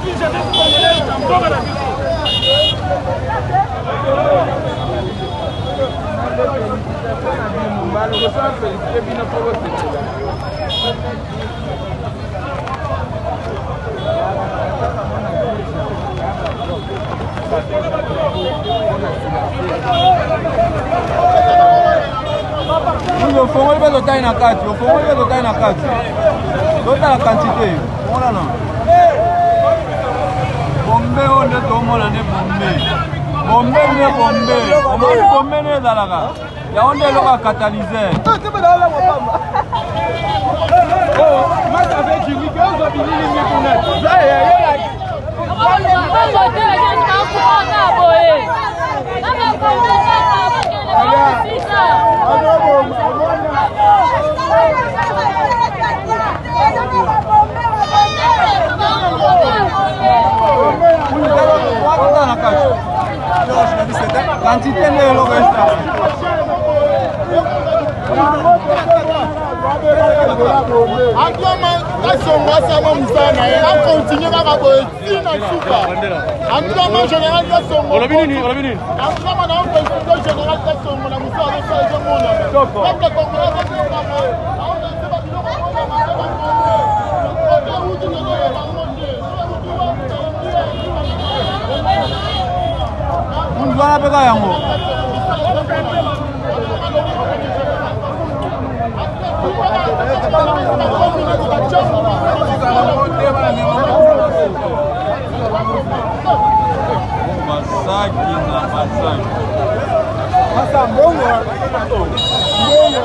O fongo ele vai botar aí na caixa, o fongo ele vai botar aí na caixa. Bota a quantidade, olha não. Bombe onde tomo na ne bombe. Bombe ne bombe. O mais bombe ne dalaga. Ya onde loga catalyser. Oh, mas avec Jimmy que on va venir les connaître. Là quantité de logo extra. Actuellement, kasongo sama musana a continuer kaka boye tina suka. Actuellement général kasongo. Actuellement na président général kasongo na musana so ezo mona. Peuple congolais va se parler. On a pas bilo ko On va pegar yango. Masaki na masaki. Masa mbongo. Mbongo.